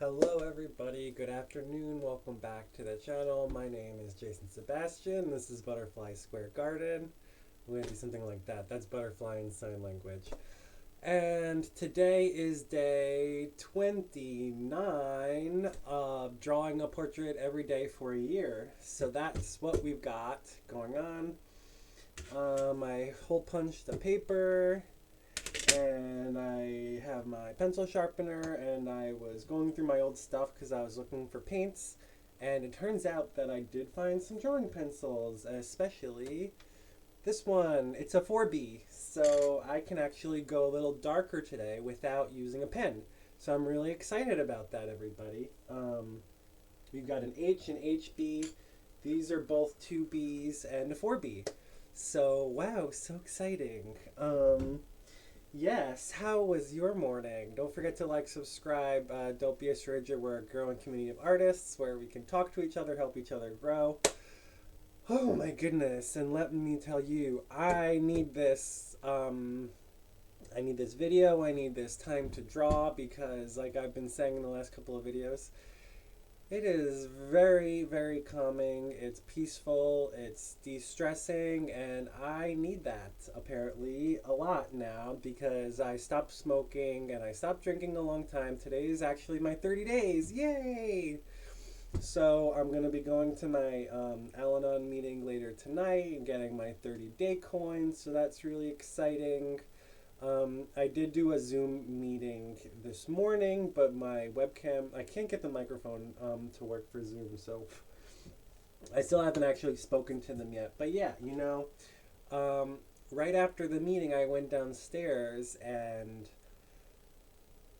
Hello everybody, good afternoon, welcome back to the channel. My name is Jason Sebastian, this is Butterfly Square Garden. I'm going to do something like that, that's butterfly in sign language. And today is day 29 of drawing a portrait every day for a year. So that's what we've got going on. I hole punched the paper and I have my pencil sharpener and I was going through my old stuff because I was looking for paints, and it turns out that I did find some drawing pencils, especially this one. It's a 4B, so I can actually go a little darker today without using a pen. So I'm really excited about that, everybody. We've got an H and HB. These are both 2Bs and a 4B. So wow, so exciting. Yes, how was your morning? Don't forget to like, subscribe. Don't be a stranger. We're a growing community of artists where we can talk to each other, help each other grow. Oh my goodness! And let me tell you, I need this. I need this video. I need this time to draw because, like I've been saying in the last couple of videos, it is very, very calming. It's peaceful. It's de-stressing, and I need that apparently a lot now because I stopped smoking and I stopped drinking a long time. Today is actually my 30 days. Yay! So I'm gonna be going to my Al-Anon meeting later tonight and getting my 30-day coins. So that's really exciting. I did do a Zoom meeting this morning, but my webcam, I can't get the microphone to work for Zoom, so I still haven't actually spoken to them yet. But yeah, right after the meeting, I went downstairs and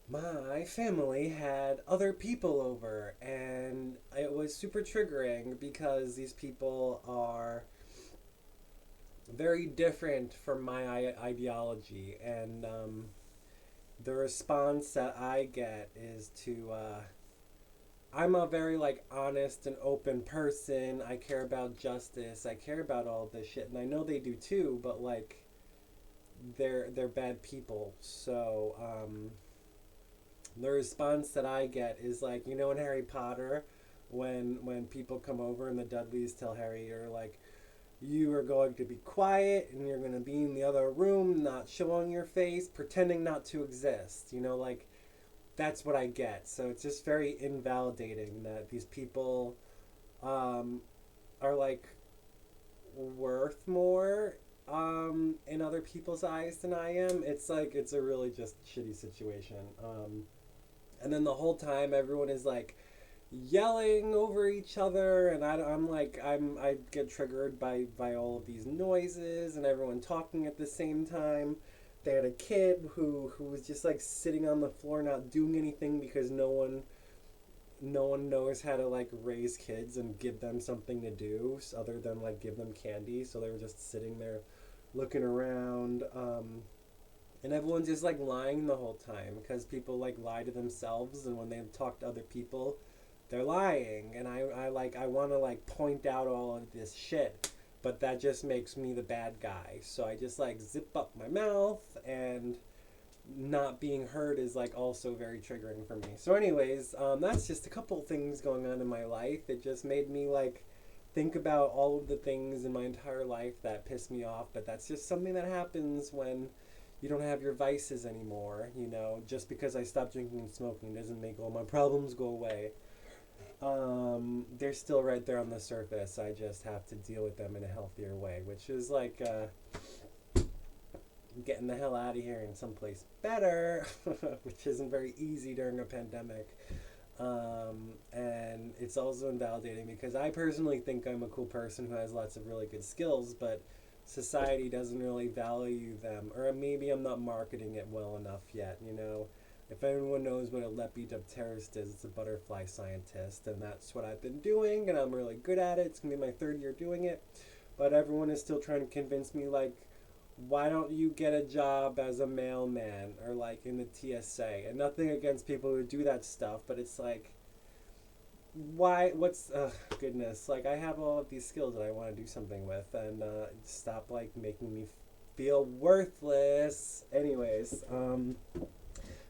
my family had other people over, and it was super triggering because these people are very different from my ideology, and the response that I get is I'm a very like honest and open person. I care about justice. I care about all this shit, and I know they do too. But like, they're bad people. So the response that I get is like, in Harry Potter, when people come over and the Dudleys tell Harry, you're like, you are going to be quiet and you're going to be in the other room, not showing your face, pretending not to exist. Like, that's what I get. So it's just very invalidating that these people are like worth more in other people's eyes than I am. It's like, it's a really just shitty situation. And then the whole time, everyone is like, yelling over each other, and I get triggered by all of these noises and everyone talking at the same time. They had a kid who was just like sitting on the floor not doing anything because no one knows how to like raise kids and give them something to do other than like give them candy. So they were just sitting there looking around, and everyone's just like lying the whole time because people like lie to themselves, and when they talk to other people they're lying, and I want to like point out all of this shit, but that just makes me the bad guy. So I just like zip up my mouth, and not being heard is like also very triggering for me. So anyways, that's just a couple things going on in my life. It just made me like think about all of the things in my entire life that piss me off, but that's just something that happens when you don't have your vices anymore. Just because I stopped drinking and smoking doesn't make all my problems go away. They're still right there on the surface. I just have to deal with them in a healthier way, which is like getting the hell out of here in someplace better, which isn't very easy during a pandemic. And it's also invalidating because I personally think I'm a cool person who has lots of really good skills, but society doesn't really value them, or maybe I'm not marketing it well enough yet. If anyone knows what a lepidopterist is, it's a butterfly scientist, and that's what I've been doing, and I'm really good at it. It's going to be my third year doing it, but everyone is still trying to convince me, like, why don't you get a job as a mailman or, like, in the TSA? And nothing against people who do that stuff, but it's like, why, goodness, like, I have all of these skills that I want to do something with, and stop, like, making me feel worthless. Anyways,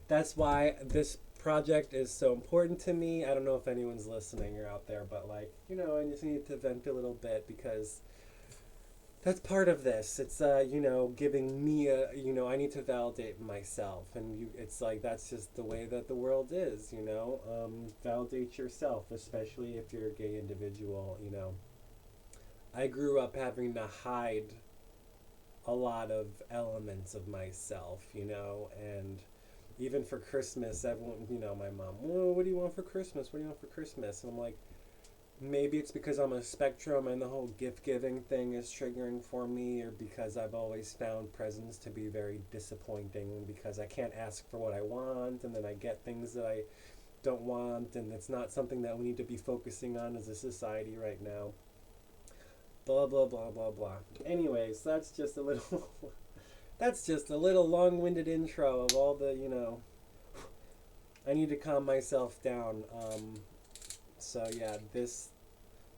that's why this project is so important to me. I don't know if anyone's listening or out there, but like, I just need to vent a little bit because that's part of this. It's giving me I need to validate myself, and it's like that's just the way that the world is. Validate yourself, especially if you're a gay individual. I grew up having to hide a lot of elements of myself, and even for Christmas, everyone, my mom, well, what do you want for Christmas? What do you want for Christmas? And I'm like, maybe it's because I'm a spectrum and the whole gift giving thing is triggering for me, or because I've always found presents to be very disappointing because I can't ask for what I want and then I get things that I don't want, and it's not something that we need to be focusing on as a society right now. Blah, blah, blah, blah, blah. Anyways, that's just a little. That's just a little long-winded intro of all the, I need to calm myself down. So yeah,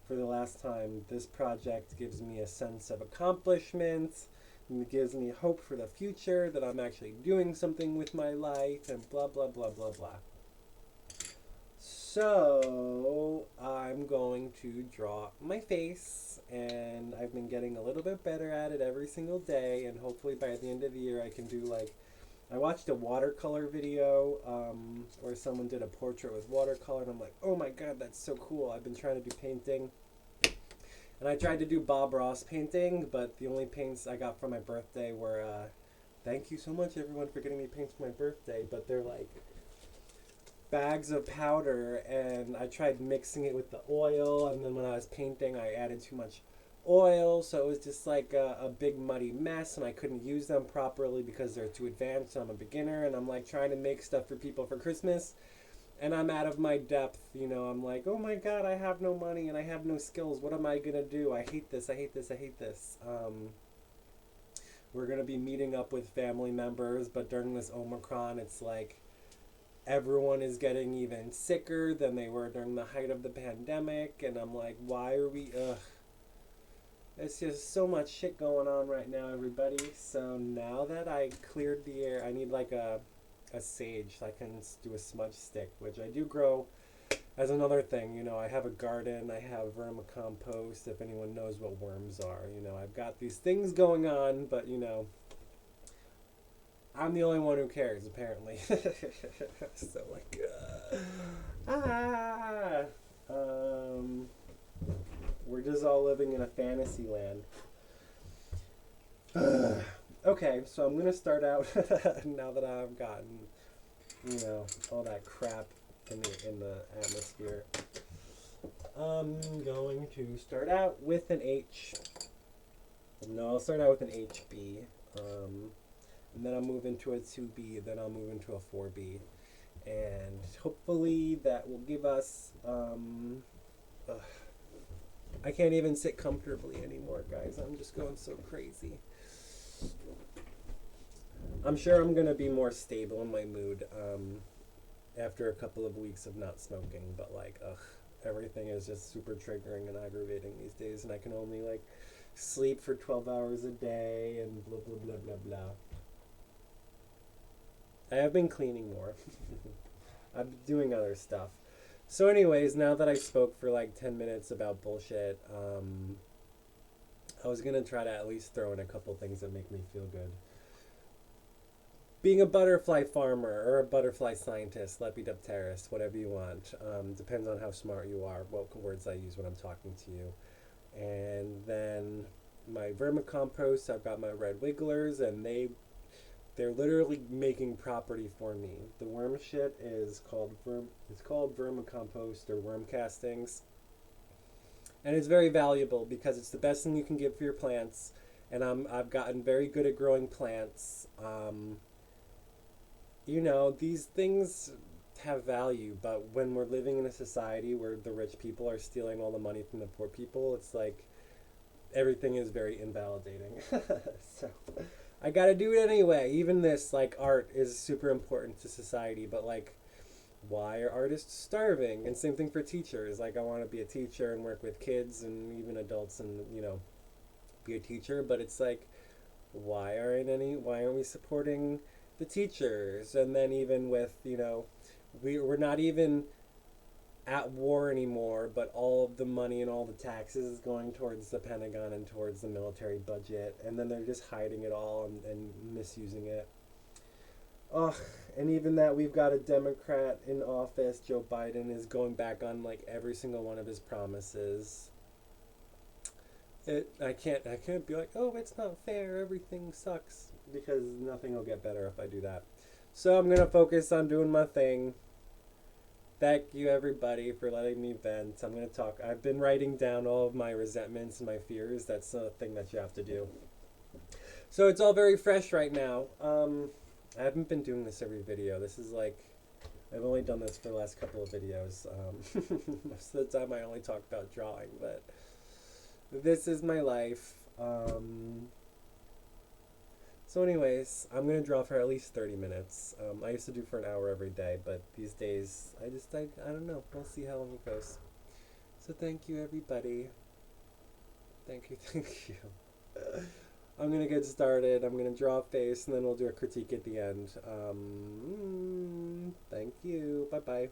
for the last time, this project gives me a sense of accomplishment, and it gives me hope for the future that I'm actually doing something with my life, and blah, blah, blah, blah, blah. So I'm going to draw my face, and I've been getting a little bit better at it every single day, and hopefully by the end of the year I can do I watched a watercolor video where someone did a portrait with watercolor, and I'm like, oh my god, that's so cool. I've been trying to do painting, and I tried to do Bob Ross painting, but the only paints I got for my birthday were thank you so much everyone for getting me paints for my birthday, but they're like bags of powder, and I tried mixing it with the oil, and then when I was painting I added too much oil, so it was just like a big muddy mess, and I couldn't use them properly because they're too advanced. I'm a beginner, and I'm like trying to make stuff for people for Christmas, and I'm out of my depth. I'm like, oh my god, I have no money and I have no skills. What am I gonna do? I hate this, I hate this, I hate this. We're gonna be meeting up with family members, but during this Omicron, it's like everyone is getting even sicker than they were during the height of the pandemic, and I'm like, why are we, it's just so much shit going on right now, everybody. So now that I cleared the air, I need like a sage so I can do a smudge stick, which I do grow as another thing. I have a garden, I have vermicompost, if anyone knows what worms are. I've got these things going on, but I'm the only one who cares, apparently. So like, we're just all living in a fantasy land. Okay, so I'm gonna start out now that I've gotten, all that crap in the atmosphere. I'm going to start out with an H. No, I'll start out with an HB. And then I'll move into a 2B, then I'll move into a 4B. And hopefully that will give us, I can't even sit comfortably anymore, guys. I'm just going so crazy. I'm sure I'm going to be more stable in my mood after a couple of weeks of not smoking, but everything is just super triggering and aggravating these days, and I can only sleep for 12 hours a day and blah, blah, blah, blah, blah. I have been cleaning more. I've been doing other stuff. So anyways, now that I spoke for 10 minutes about bullshit, I was going to try to at least throw in a couple things that make me feel good. Being a butterfly farmer or a butterfly scientist, lepidopterist, whatever you want, depends on how smart you are, what words I use when I'm talking to you. And then my vermicompost, I've got my red wigglers, and they're literally making property for me. The worm shit is called vermicompost or worm castings. And it's very valuable because it's the best thing you can give for your plants. And I've gotten very good at growing plants. These things have value, but when we're living in a society where the rich people are stealing all the money from the poor people, it's like everything is very invalidating. So I gotta do it anyway. Even this, art is super important to society, but why are artists starving? And same thing for teachers. I want to be a teacher and work with kids and even adults and, be a teacher, but it's why aren't we supporting the teachers? And then even with, We're not even at war anymore, but all of the money and all the taxes is going towards the Pentagon and towards the military budget, and then they're just hiding it all and misusing it. Ugh, and even that we've got a Democrat in office, Joe Biden, is going back on like every single one of his promises. I can't be like, oh, it's not fair, everything sucks, because nothing will get better if I do that. So I'm gonna focus on doing my thing. Thank you everybody for letting me vent. I'm gonna talk. I've been writing down all of my resentments and my fears. That's a thing that you have to do. So it's all very fresh right now. I haven't been doing this every video. This is like, I've only done this for the last couple of videos. Most of the time I only talk about drawing, but this is my life. So anyways, I'm going to draw for at least 30 minutes. I used to do for an hour every day, but these days, I don't know. We'll see how long it goes. So thank you, everybody. Thank you, thank you. I'm going to get started. I'm going to draw a face, and then we'll do a critique at the end. Thank you. Bye-bye.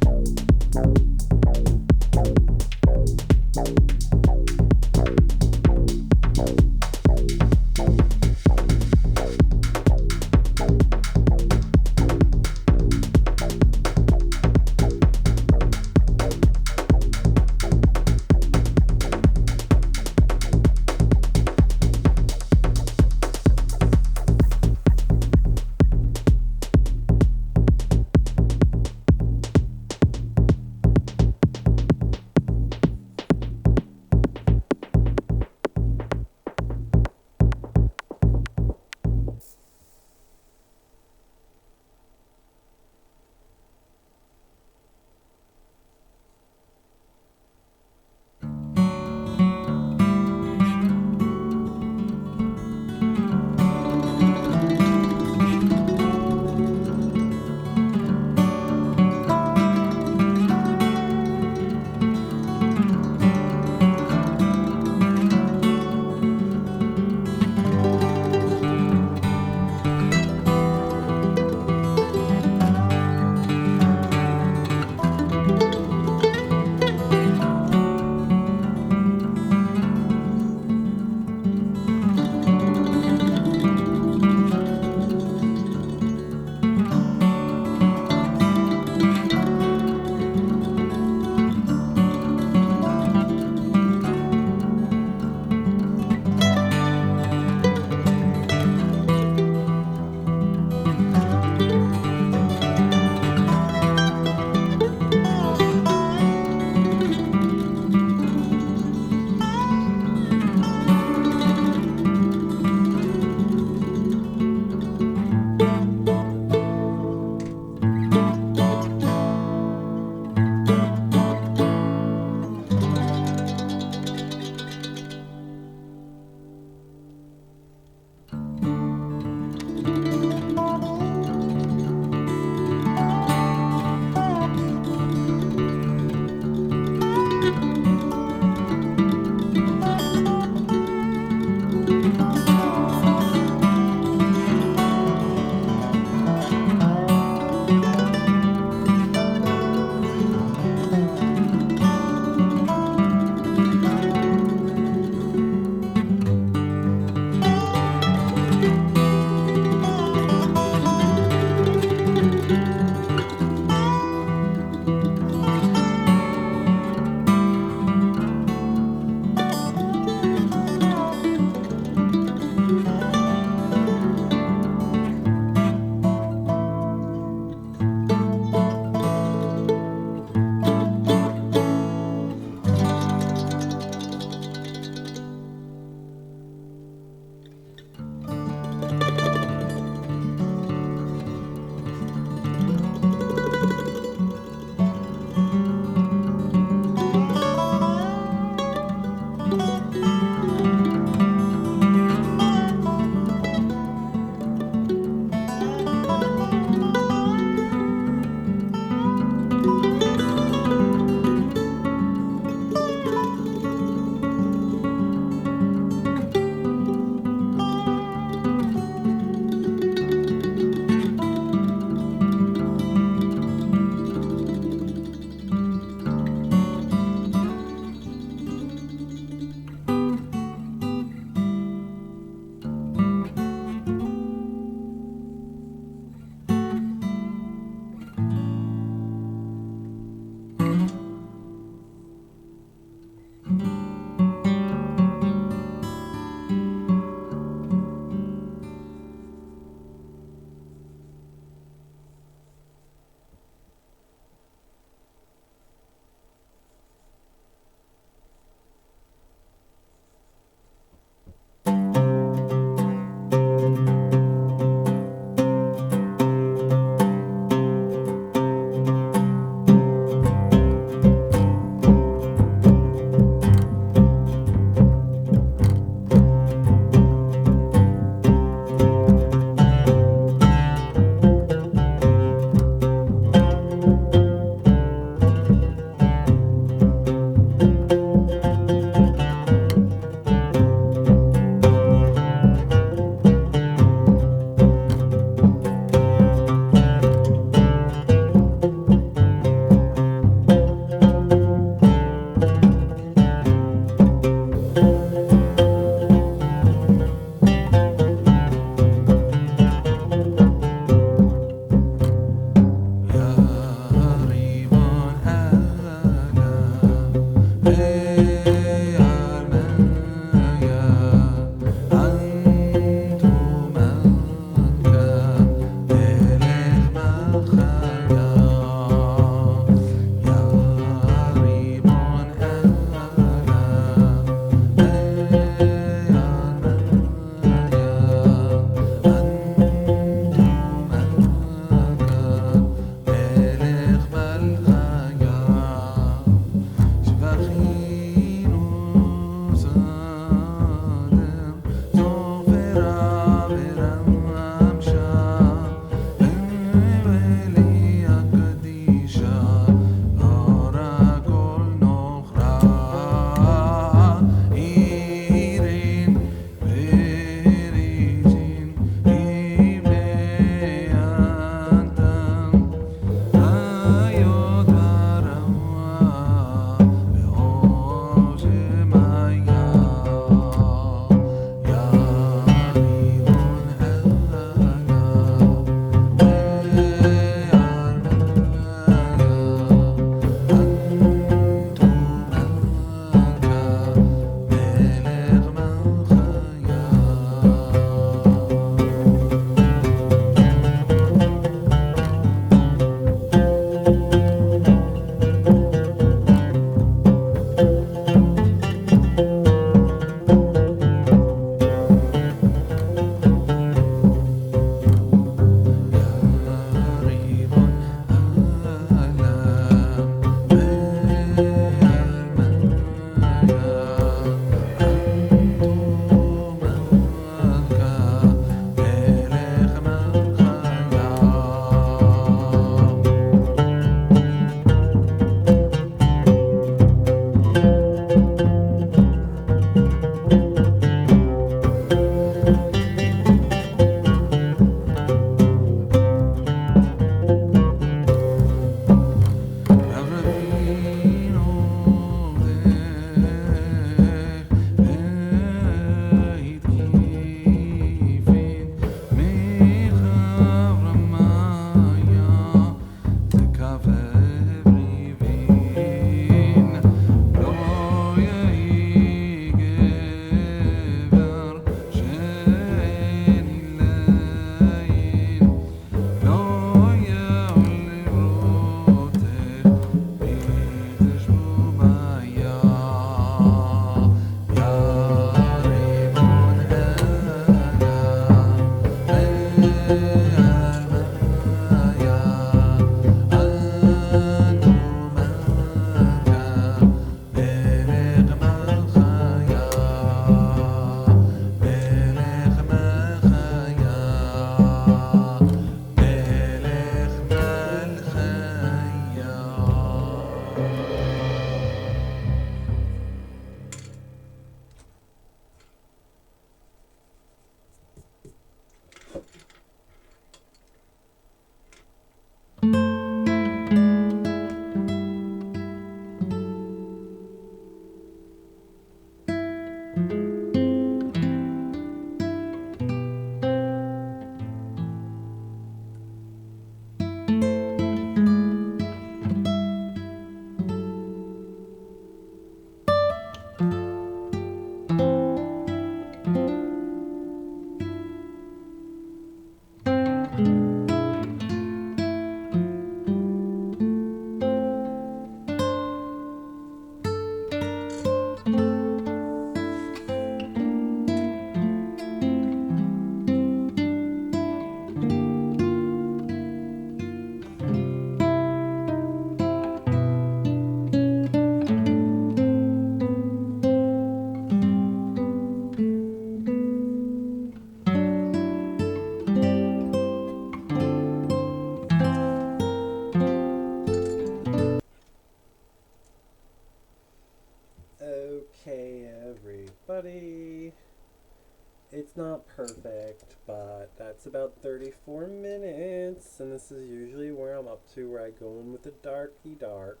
perfect, but that's about 34 minutes, and this is usually where I'm up to, where I go in with the darky dark.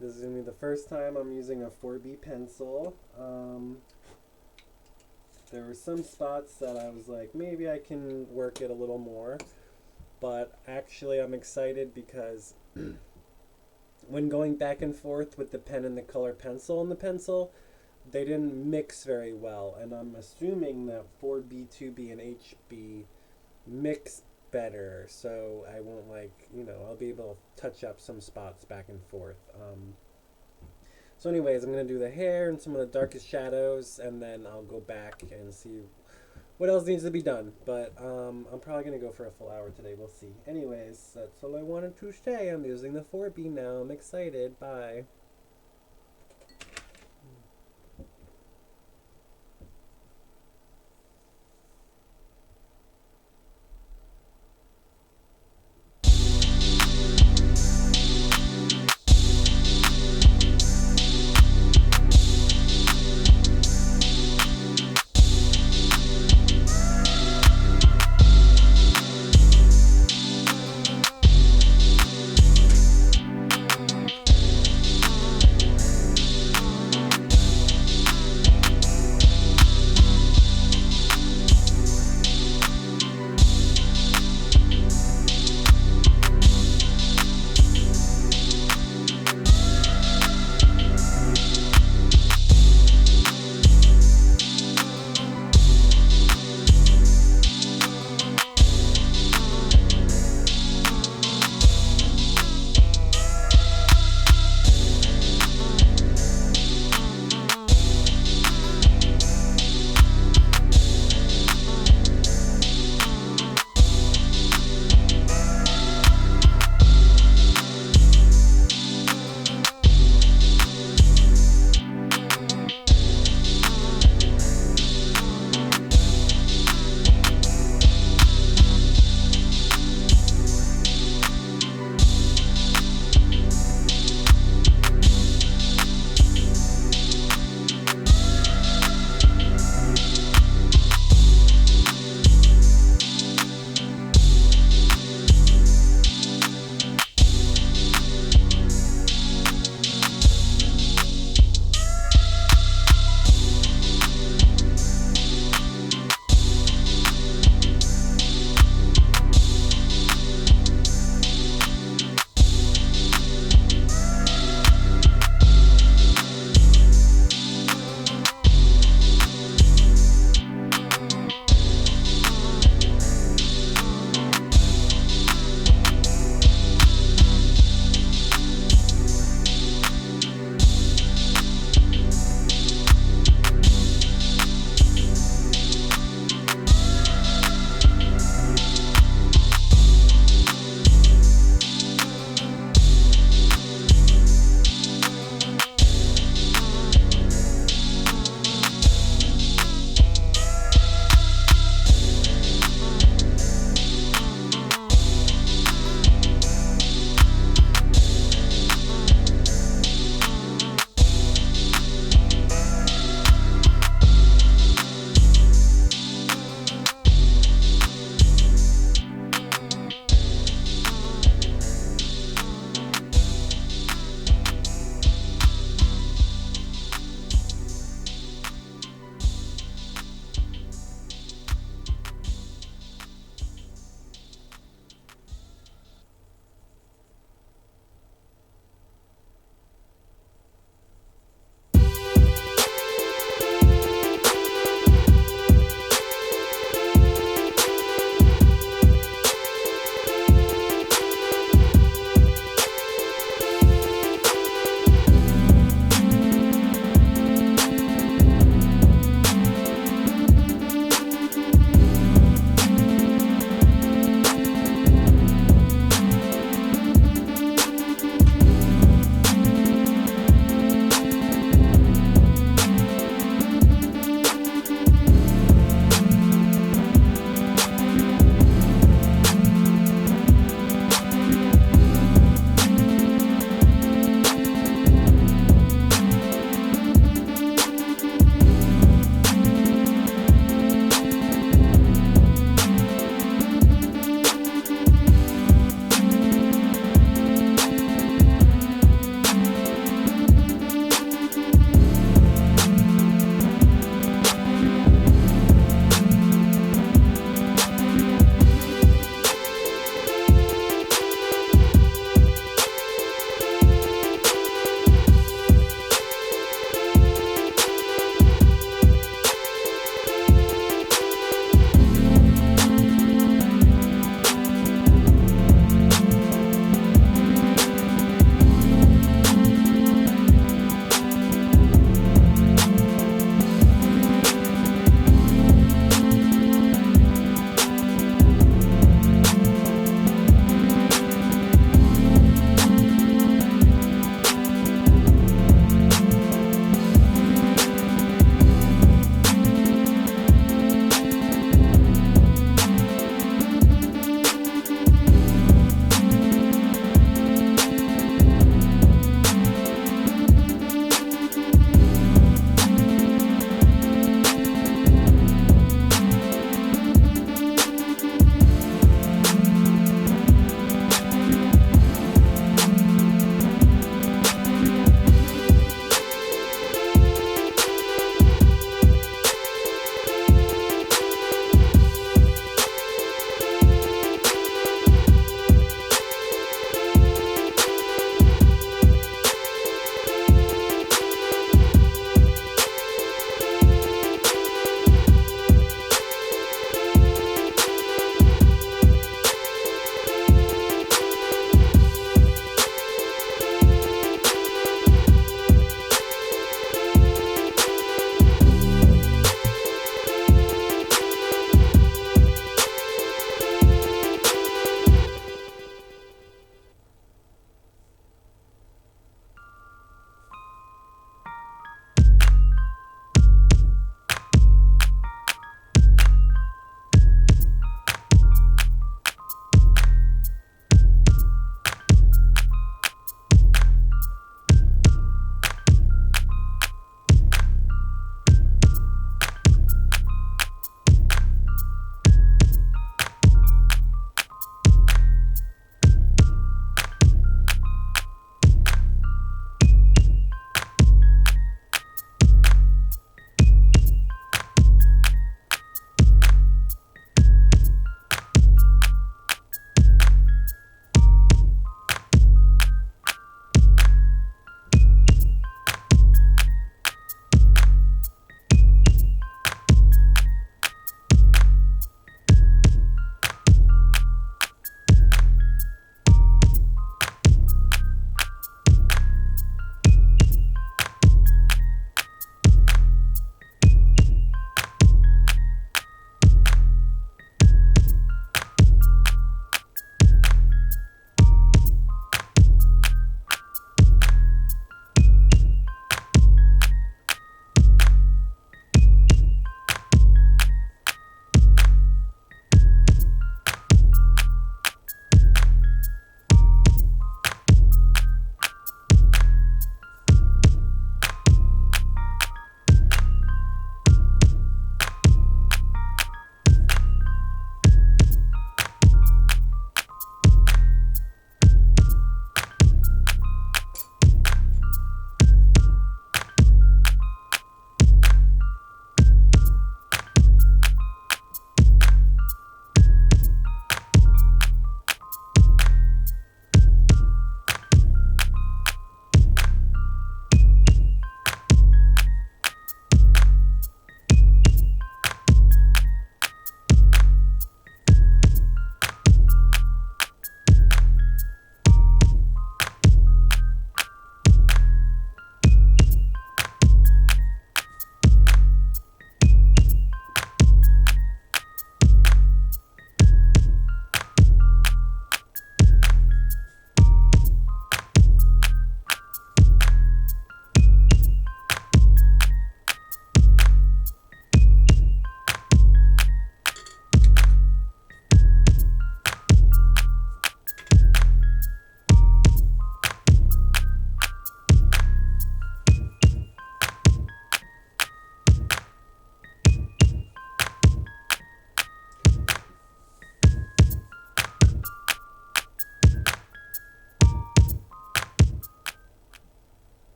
This is going to be the first time I'm using a 4B pencil. There were some spots that I was like, maybe I can work it a little more, but actually I'm excited because when going back and forth with the pen and the color pencil and the pencil, they didn't mix very well, and I'm assuming that 4B, 2B, and HB mix better, so I won't I'll be able to touch up some spots back and forth. So anyways, I'm going to do the hair and some of the darkest shadows, and then I'll go back and see what else needs to be done. But I'm probably going to go for a full hour today. We'll see. Anyways, that's all I wanted to say. I'm using the 4B now. I'm excited. Bye.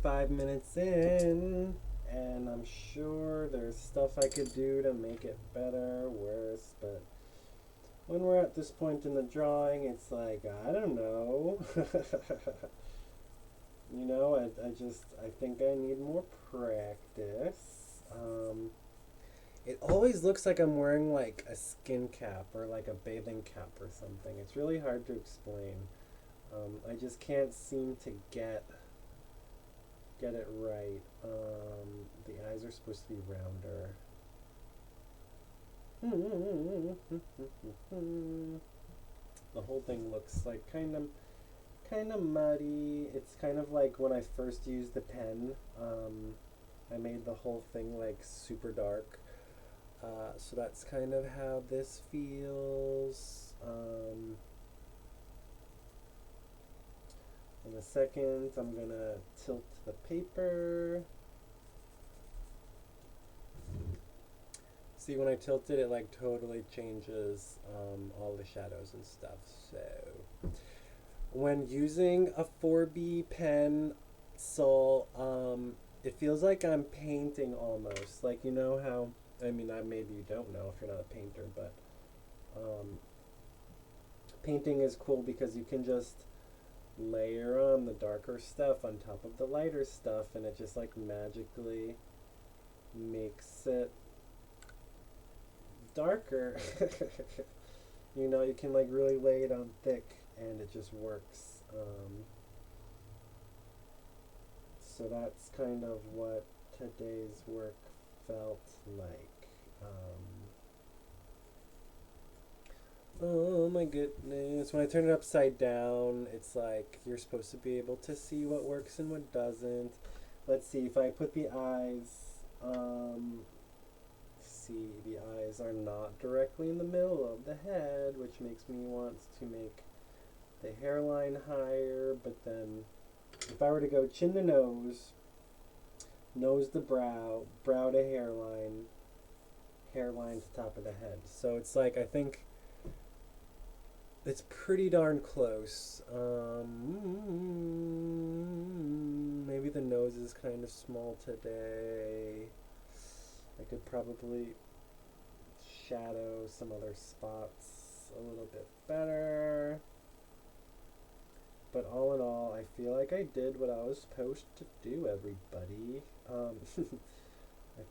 45 minutes in, and I'm sure there's stuff I could do to make it better, worse, but when we're at this point in the drawing, it's like, I don't know. You know, I think I need more practice. It always looks like I'm wearing like a skin cap or like a bathing cap or something. It's really hard to explain. I just can't seem to get it right. The eyes are supposed to be rounder. The whole thing looks like kind of muddy. It's kind of like when I first used the pen. I made the whole thing like super dark. So that's kind of how this feels. In a second, I'm gonna tilt the paper. See, when I tilt it, it like totally changes all the shadows and stuff. So, when using a 4B pencil, it feels like I'm painting almost. Like, you know how, I mean, maybe you don't know if you're not a painter, but painting is cool because you can just layer on the darker stuff on top of the lighter stuff, and it just like magically makes it darker. You know, you can like really lay it on thick and it just works. So that's kind of what today's work felt like. Oh my goodness. When I turn it upside down, it's like you're supposed to be able to see what works and what doesn't. Let's see, if I put the eyes, see, the eyes are not directly in the middle of the head, which makes me want to make the hairline higher, but then if I were to go chin to nose, nose to brow, brow to hairline, hairline to top of the head. So it's like, I think it's pretty darn close. Maybe the nose is kind of small today. I could probably shadow some other spots a little bit better. But all in all, I feel like I did what I was supposed to do, everybody. I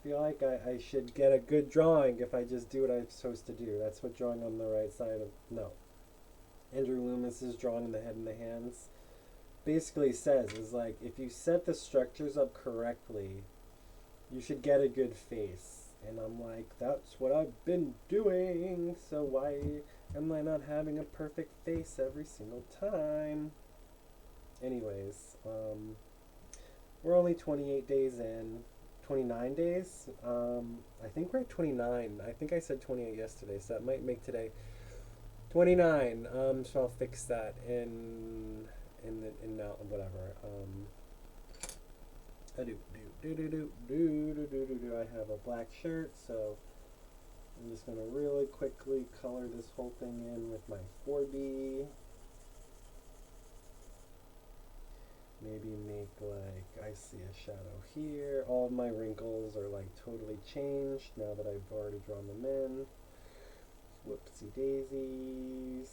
feel like I should get a good drawing if I just do what I'm supposed to do. That's what drawing on the right side of... No. Andrew Loomis's drawing the head and the hands basically says is like, if you set the structures up correctly, you should get a good face. And I'm like, that's what I've been doing, so why am I not having a perfect face every single time? Anyways, we're only 28 days in. 29 days? I think we're at 29. I think I said 28 yesterday, so that might make today 29. So I'll fix that in now, whatever. I have a black shirt, so I'm just gonna really quickly color this whole thing in with my 4B. Maybe make like, I see a shadow here. All of my wrinkles are like totally changed now that I've already drawn them in. Whoopsie daisies.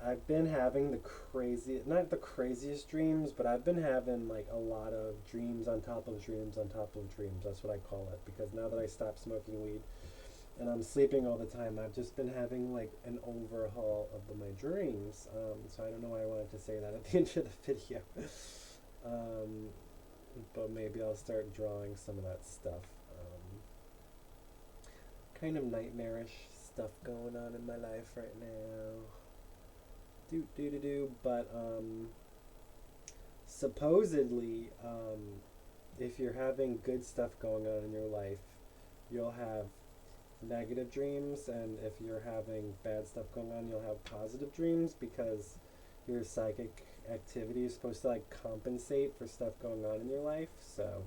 I've been having not the craziest dreams, but I've been having like a lot of dreams on top of dreams on top of dreams. That's what I call it, because now that I stopped smoking weed and I'm sleeping all the time, I've just been having like an overhaul of my dreams. So I don't know why I wanted to say that at the end of the video. But maybe I'll start drawing some of that stuff. Kind of nightmarish stuff going on in my life right now. But supposedly, if you're having good stuff going on in your life, you'll have negative dreams, and if you're having bad stuff going on, you'll have positive dreams, because your psychic activity is supposed to like compensate for stuff going on in your life. So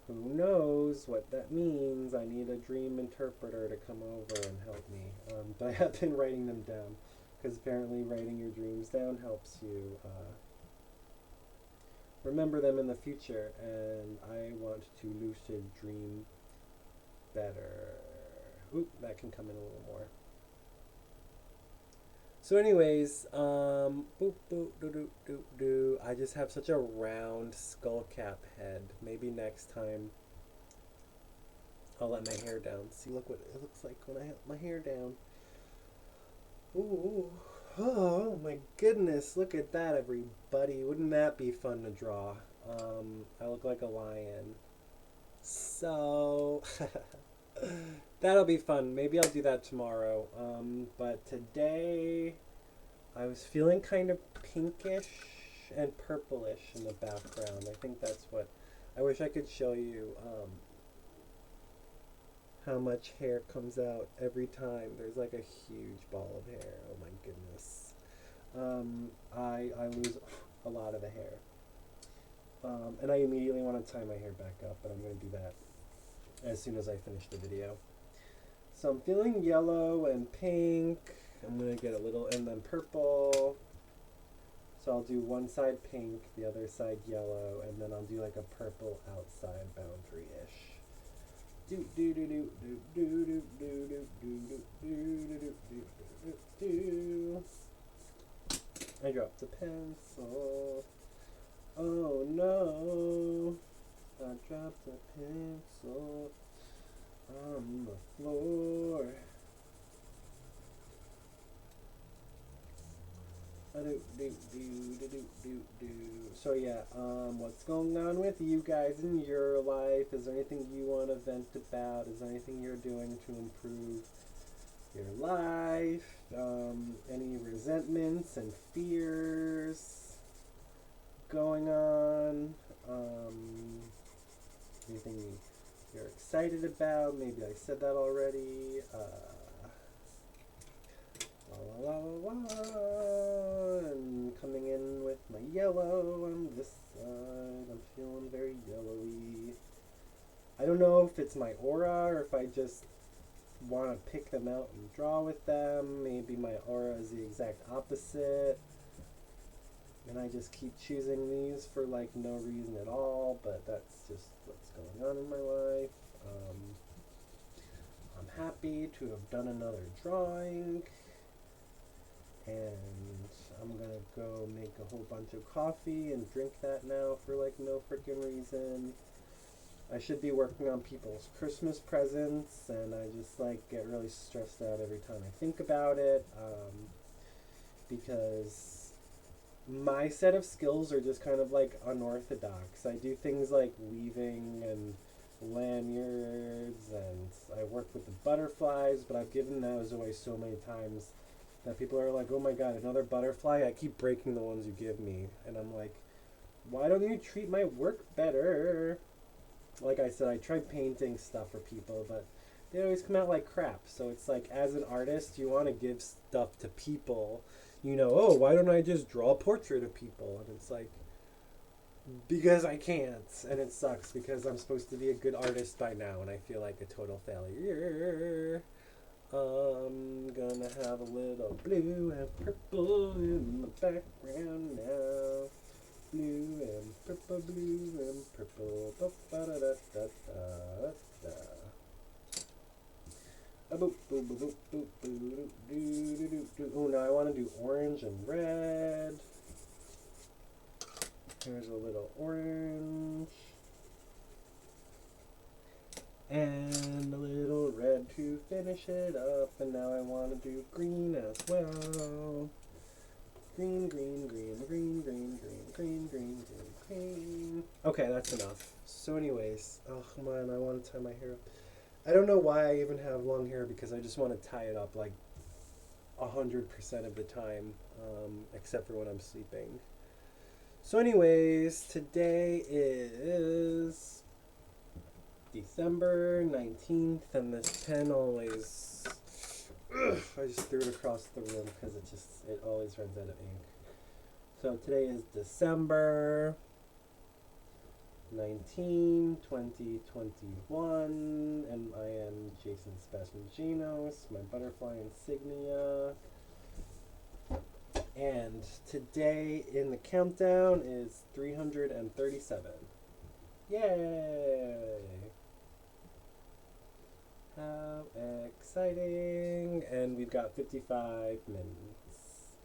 who knows what that means? I need a dream interpreter to come over and help me. But I have been writing them down. because apparently writing your dreams down helps you remember them in the future, and I want to lucid dream better. Oop, that can come in a little more. So, anyways, boop, boop, doo, doo, doo, doo. I just have such a round skull cap head. Maybe next time I'll let my hair down. See, look what it looks like when I have my hair down. Ooh, oh my goodness, look at that, everybody. Wouldn't that be fun to draw? I look like a lion. So, that'll be fun. Maybe I'll do that tomorrow. But today, I was feeling kind of pinkish and purplish in the background. I think that's what, I wish I could show you, how much hair comes out every time. There's like a huge ball of hair. Oh my goodness. I lose a lot of the hair. And I immediately want to tie my hair back up, but I'm going to do that as soon as I finish the video. So I'm feeling yellow and pink. I'm going to get a little, and then purple. So I'll do one side pink, the other side yellow, and then I'll do like a purple outside boundary-ish. Do do do do do do do do do do do do do. I dropped the pencil. Oh no! I dropped the pencil on the floor. So yeah, what's going on with you guys in your life? Is there anything you want to vent about? Is there anything you're doing to improve your life? Any resentments and fears going on? Anything you're excited about? Maybe I said that already. La, la, la, la. I'm coming in with my yellow on this side. I'm feeling very yellowy. I don't know if it's my aura or if I just want to pick them out and draw with them. Maybe my aura is the exact opposite. And I just keep choosing these for like no reason at all, but that's just what's going on in my life. I'm happy to have done another drawing. And I'm gonna go make a whole bunch of coffee and drink that now for like no freaking reason. I should be working on people's Christmas presents, and I just like get really stressed out every time I think about it, because my set of skills are just kind of like unorthodox. I do things like weaving and lanyards, and I work with the butterflies, but I've given those away so many times that people are like, oh my god, another butterfly? I keep breaking the ones you give me. And I'm like, why don't you treat my work better? Like I said, I tried painting stuff for people, but they always come out like crap. So it's like, as an artist, you want to give stuff to people. You know, oh, why don't I just draw a portrait of people? And it's like, because I can't. And it sucks because I'm supposed to be a good artist by now, and I feel like a total failure. I'm gonna have a little blue and purple in the background now. Blue and purple, blue and purple. Oh, now I want to do orange and red. Here's a little orange. And a little red to finish it up. And now I want to do green as well. Green, green, green, green, green, green, green, green, green, green. Okay, that's enough. So anyways, oh man, I want to tie my hair up. I don't know why I even have long hair, because I just want to tie it up like 100% of the time, except for when I'm sleeping. So anyways, today is December 19th, and this pen always, I just threw it across the room because it always runs out of ink. So today is December 19, 2021, and I am Jason Sebastian Ginos, my butterfly insignia. And today in the countdown is 337. Yay! How exciting! And we've got 55 minutes.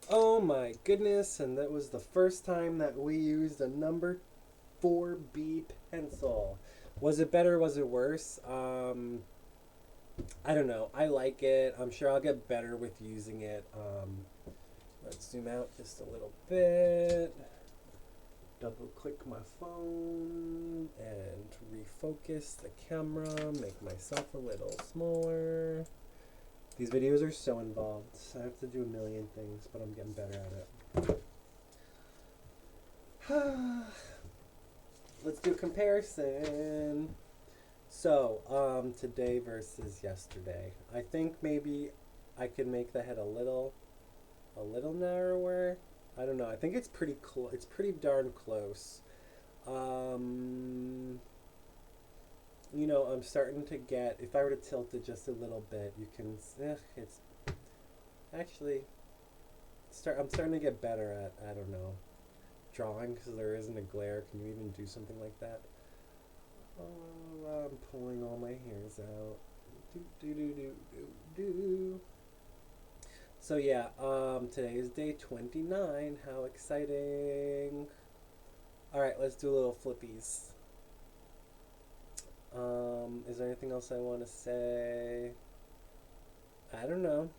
Oh my goodness, and that was the first time that we used a number 4B pencil. Was it better? Was it worse? I don't know. I like it. I'm sure I'll get better with using it. Let's zoom out just a little bit. Double click my phone and refocus the camera. Make myself a little smaller. These videos are so involved. I have to do a million things, but I'm getting better at it. Let's do a comparison. So, today versus yesterday. I think maybe I could make the head a little narrower. I don't know. I think it's pretty close. It's pretty darn close. I'm starting to get. If I were to tilt it just a little bit, you can. It's actually I'm starting to get better at. I don't know, drawing because there isn't a glare. Can you even do something like that? Oh, I'm pulling all my hairs out. Do. So yeah, today is day 29. How exciting! All right, let's do a little flippies. Is there anything else I want to say? I don't know.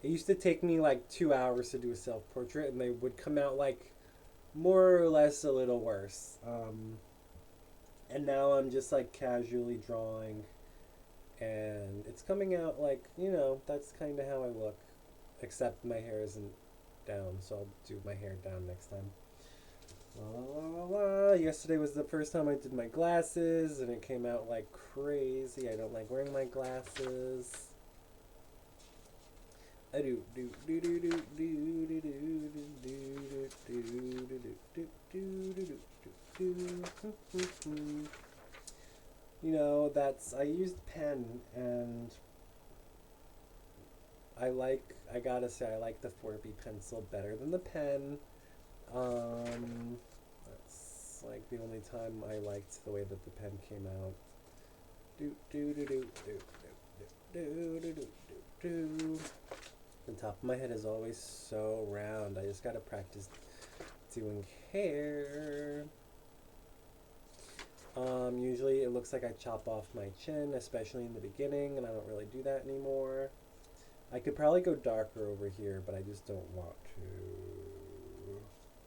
It used to take me like 2 hours to do a self-portrait, and they would come out like more or less a little worse. And now I'm just like casually drawing, and it's coming out like, that's kind of how I look, except my hair isn't down, so I'll do my hair down next time. La, la, la, la. Yesterday was the first time I did my glasses, and it came out like crazy. I don't like wearing my glasses. I do. I used pen, and I gotta say, I like the 4B pencil better than the pen. That's like the only time I liked the way that the pen came out. The top of my head is always so round. I just gotta practice doing hair. Usually it looks like I chop off my chin, especially in the beginning, and I don't really do that anymore. I could probably go darker over here, but I just don't want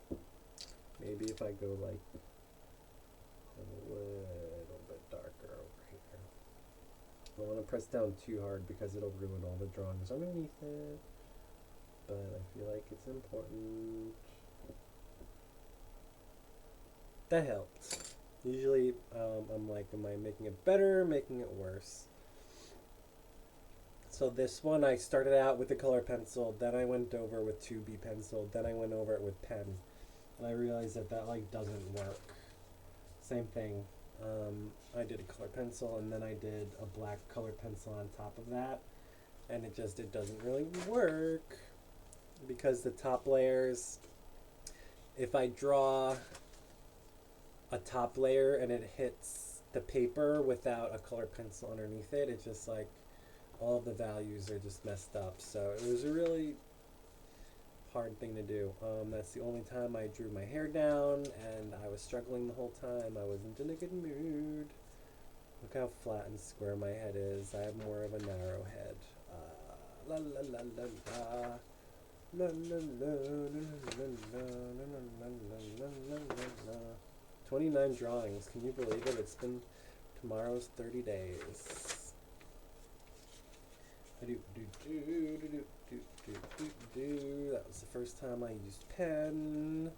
to. Maybe if I go like a little bit darker over here. I don't want to press down too hard because it'll ruin all the drawings underneath it, but I feel like it's important. That helped. Usually I'm like, am I making it better, making it worse? So this one, I started out with the color pencil, then I went over with 2B pencil, then I went over it with pen, and I realized that like doesn't work. Same thing. I did a color pencil, and then I did a black color pencil on top of that, and it doesn't really work because the top layers, if I draw a top layer and it hits the paper without a color pencil underneath it, it's just like all the values are just messed up. So it was a really hard thing to do. That's the only time I drew my hair down, and I was struggling the whole time. I wasn't in a good mood. Look how flat and square my head is. I have more of a narrow head. La la la la la. La la la la la la la la. 29 drawings. Can you believe it? It's been tomorrow's 30 days. That was the first time I used pen.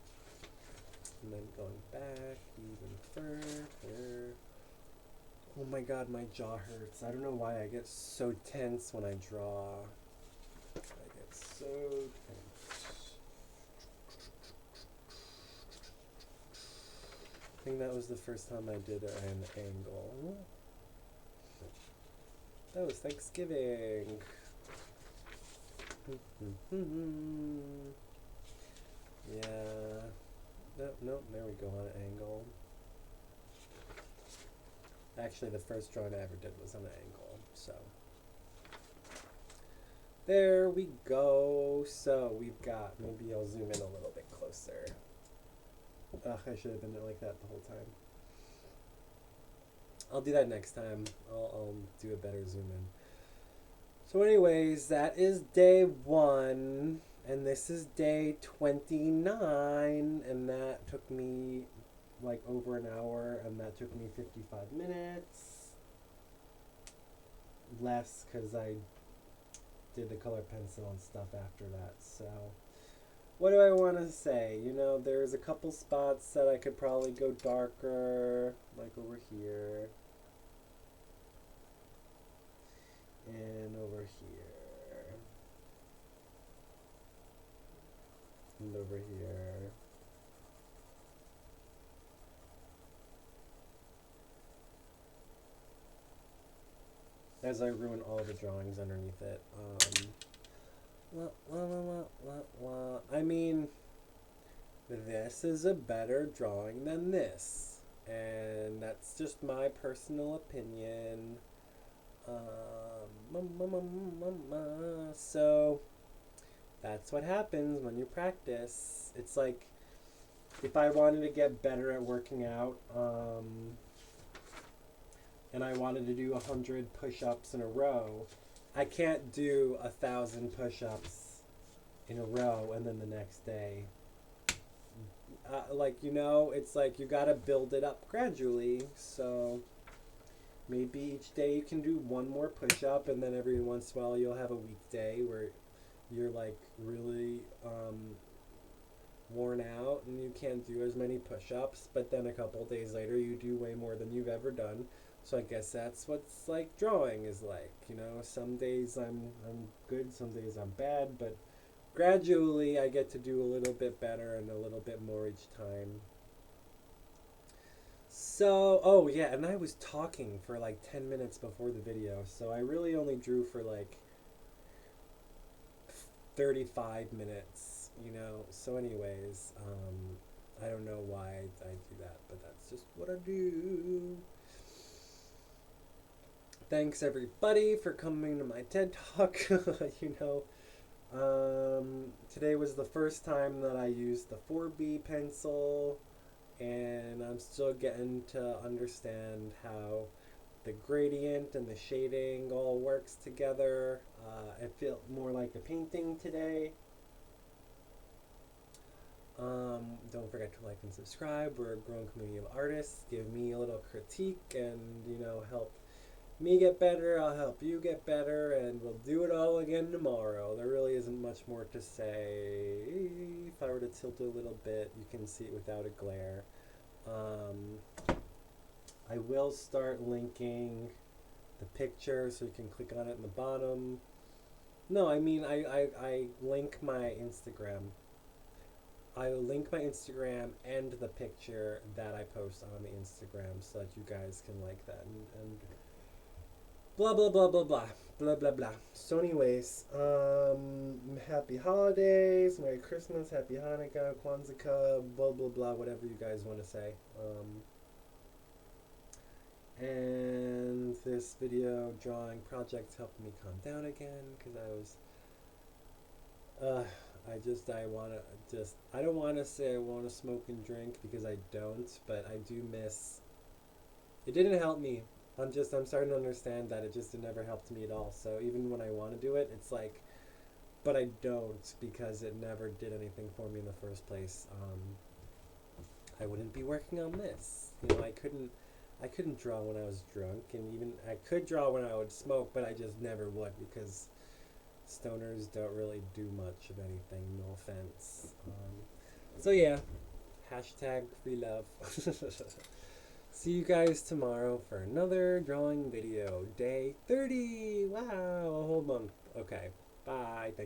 And then going back even further. Oh my god, my jaw hurts. I don't know why I get so tense when I draw. I get so tense. I think that was the first time I did an angle. That was Thanksgiving. Yeah. No, there we go on an angle. Actually, the first drawing I ever did was on an angle, so. There we go. So we've got, maybe I'll zoom in a little bit closer. Ugh, I should have been like that the whole time. I'll do that next time. I'll do a better zoom in. So anyways, that is day 1. And this is day 29. And that took me like over an hour. And that took me 55 minutes. Less because I did the color pencil and stuff after that. So what do I want to say? You know, there's a couple spots that I could probably go darker, like over here. And over here. And over here. As I ruin all the drawings underneath it. I mean, this is a better drawing than this. And that's just my personal opinion. So that's what happens when you practice. It's like if I wanted to get better at working out, and I wanted to do 100 push-ups in a row, I can't do 1,000 push-ups in a row and then the next day. Like, you know, it's like you gotta build it up gradually. So maybe each day you can do one more push-up, and then every once in a while you'll have a weekday where you're like really worn out and you can't do as many push-ups, but then a couple days later you do way more than you've ever done. So I guess that's what's like drawing is like, you know, some days I'm good, some days I'm bad, but gradually I get to do a little bit better and a little bit more each time. So, oh yeah, and I was talking for like 10 minutes before the video, so I really only drew for like 35 minutes, you know. So anyways, I don't know why I do that, but that's just what I do. Thanks everybody for coming to my TED Talk. You know, today was the first time that I used the 4B pencil, and I'm still getting to understand how the gradient and the shading all works together. It felt more like a painting today. Don't forget to like and subscribe. We're a growing community of artists. Give me a little critique and, you know, help me get better. I'll help you get better, and we'll do it all again tomorrow. There really isn't much more to say. If I were to tilt it a little bit, you can see it without a glare. I will start linking the picture so you can click on it in the bottom. No, I mean, I link my Instagram. I link my Instagram and the picture that I post on the Instagram so that you guys can like that and blah blah blah blah blah blah blah blah. So anyways, happy holidays, Merry Christmas, Happy Hanukkah, Kwanzaa, blah blah blah, whatever you guys want to say. And this video drawing project helped me calm down again because I was I don't want to say I want to smoke and drink because I don't, but I do miss. It didn't help me. I'm starting to understand that it just never helped me at all. So even when I want to do it, it's like, but I don't because it never did anything for me in the first place. I wouldn't be working on this. You know, I couldn't draw when I was drunk, and even I could draw when I would smoke, but I just never would because stoners don't really do much of anything, no offense. So yeah, hashtag free love. See you guys tomorrow for another drawing video. Day 30. Wow, a whole month. Okay, bye. Thank